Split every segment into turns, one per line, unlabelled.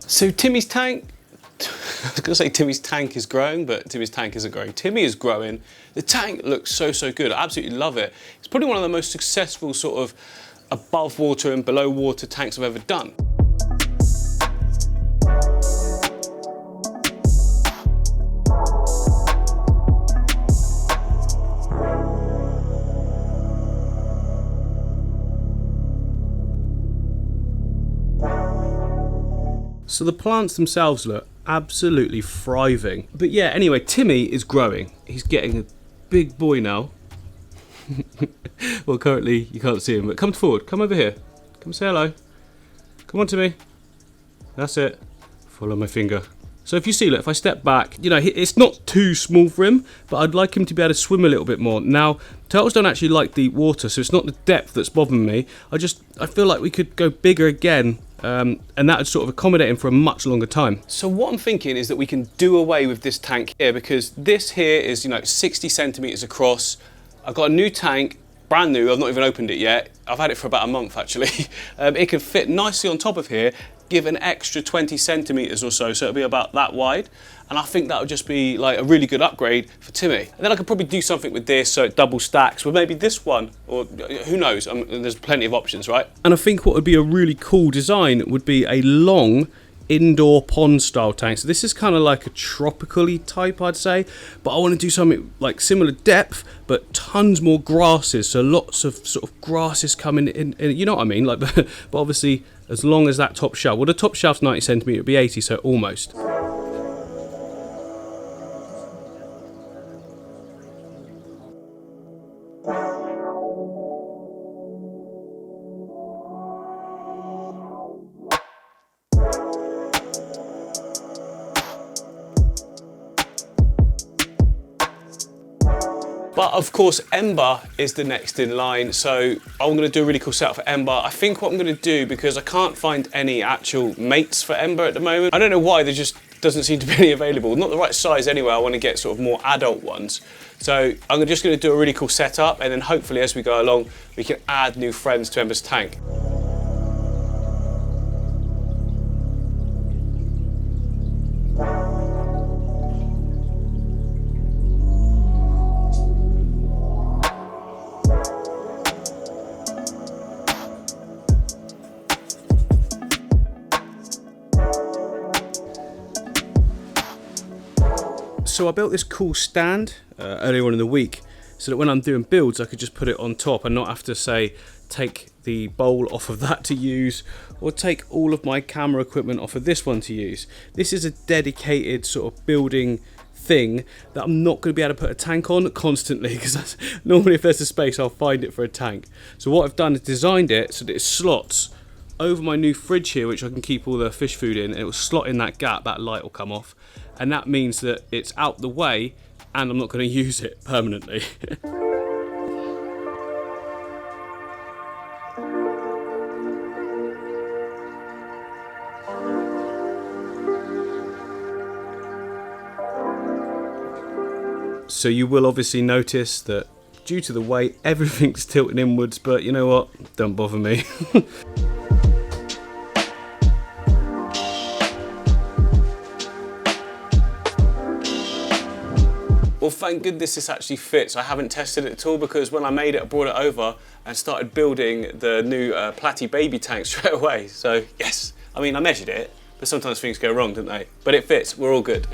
So Timmy's tank, I was gonna say Timmy's tank is growing, but Timmy's tank isn't growing. Timmy is growing. The tank looks so, so good. I absolutely love it. It's probably one of the most successful sort of above water and below water tanks I've ever done. So the plants themselves look absolutely thriving. But yeah, anyway, Timmy is growing. He's getting a big boy now. Well, currently you can't see him, but come forward, come over here. Come say hello. Come on, Timmy. That's it. Follow my finger. So if you see, look, if I step back, you know, it's not too small for him, but I'd like him to be able to swim a little bit more. Now, turtles don't actually like the water, so it's not the depth that's bothering me. I feel like we could go bigger again, and that would sort of accommodate him for a much longer time. So what I'm thinking is that we can do away with this tank here, because this here is, you know, 60 centimeters across. I've got a new tank, brand new, I've not even opened it yet. I've had it for about a month actually. It can fit nicely on top of here, give an extra 20 centimeters or so, so it'll be about that wide. And I think that would just be like a really good upgrade for Timmy. And then I could probably do something with this so it double stacks with maybe this one, or who knows, there's plenty of options, right? And I think what would be a really cool design would be a long indoor pond style tank. So this is kind of like a tropically type, I'd say, but I want to do something like similar depth but tons more grasses, so lots of sort of grasses coming in, you know what I mean, like, but obviously as long as that top shelf, well, the top shelf's 90 centimeters, it'd be 80, so almost. But of course, Ember is the next in line, so I'm going to do a really cool setup for Ember. I think what I'm going to do, because I can't find any actual mates for Ember at the moment, I don't know why, there just doesn't seem to be any available. Not the right size anyway, I want to get sort of more adult ones. So I'm just going to do a really cool setup, and then hopefully as we go along, we can add new friends to Ember's tank. So I built this cool stand earlier on in the week, so that when I'm doing builds I could just put it on top and not have to, say, take the bowl off of that to use, or take all of my camera equipment off of this one to use. This is a dedicated sort of building thing that I'm not going to be able to put a tank on constantly, because normally if there's a space I'll find it for a tank. So what I've done is designed it so that it slots over my new fridge here, which I can keep all the fish food in, and it will slot in that gap, that light will come off, and that means that it's out the way and I'm not going to use it permanently. So you will obviously notice that due to the weight, everything's tilting inwards, but you know what? Don't bother me. Well, thank goodness this actually fits. I haven't tested it at all, because when I made it, I brought it over and started building the new Platy baby tank straight away. So yes, I mean, I measured it, but sometimes things go wrong, don't they? But it fits, we're all good.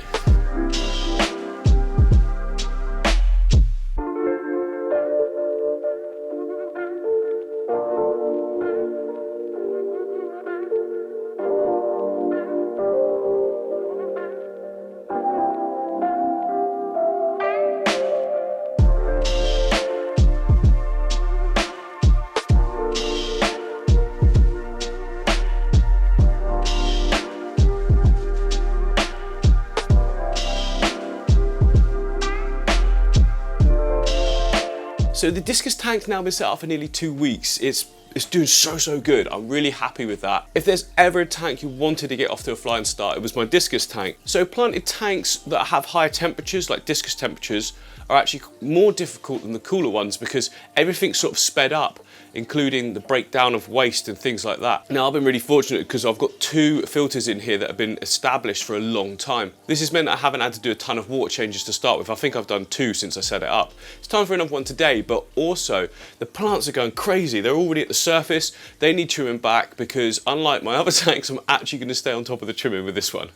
So the Discus tank's now been set up for nearly 2 weeks. It's doing so good. I'm really happy with that. If there's ever a tank you wanted to get off to a flying start, it was my Discus tank. So planted tanks that have higher temperatures, like Discus temperatures, are actually more difficult than the cooler ones, because everything's sort of sped up. including the breakdown of waste and things like that. Now, I've been really fortunate because I've got 2 filters in here that have been established for a long time. This has meant I haven't had to do a ton of water changes to start with. I think I've done 2 since I set it up. It's time for another one today, but also the plants are going crazy. They're already at the surface. They need trimming back because unlike my other tanks, I'm actually going to stay on top of the trimming with this one.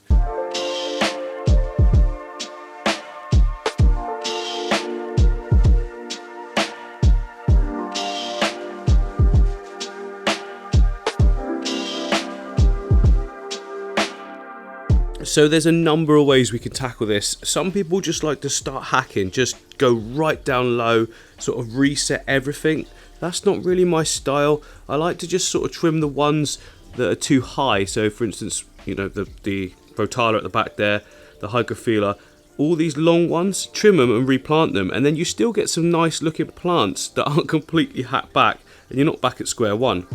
So there's a number of ways we can tackle this. Some people just like to start hacking, just go right down low, sort of reset everything. That's not really my style. I like to just sort of trim the ones that are too high. So for instance, you know, the rotala at the back there, the hygrophila, all these long ones, trim them and replant them, and then you still get some nice looking plants that aren't completely hacked back, and you're not back at square one.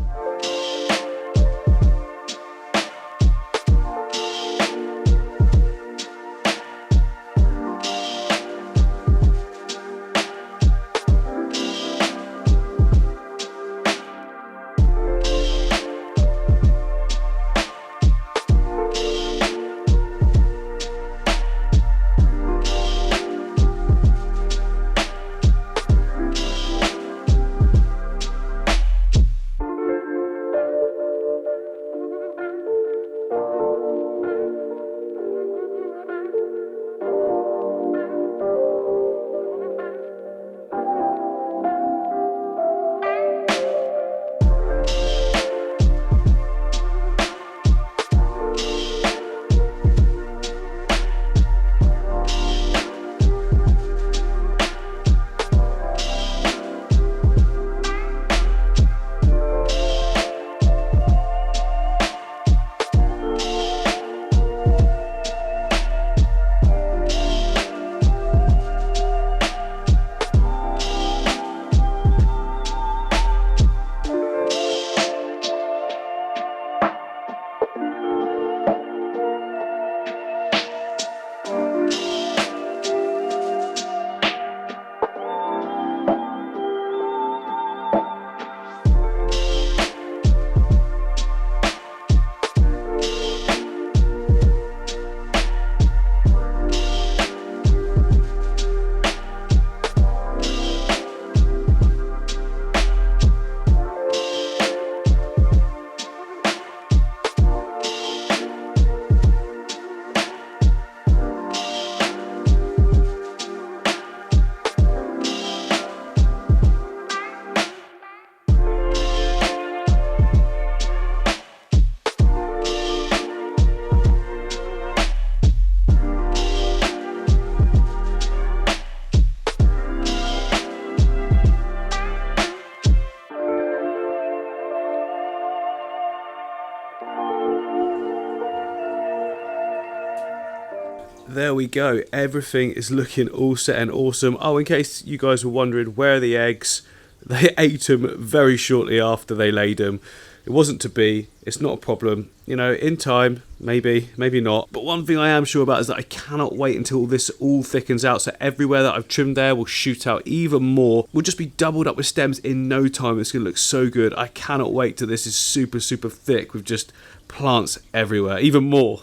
There we go, everything is looking all set and awesome. Oh, in case you guys were wondering, where are the eggs? They ate them very shortly after they laid them. It wasn't to be, it's not a problem. You know, in time, maybe not. But one thing I am sure about is that I cannot wait until this all thickens out, so everywhere that I've trimmed there will shoot out even more. We'll just be doubled up with stems in no time. It's going to look so good. I cannot wait till this is super thick with just plants everywhere, even more.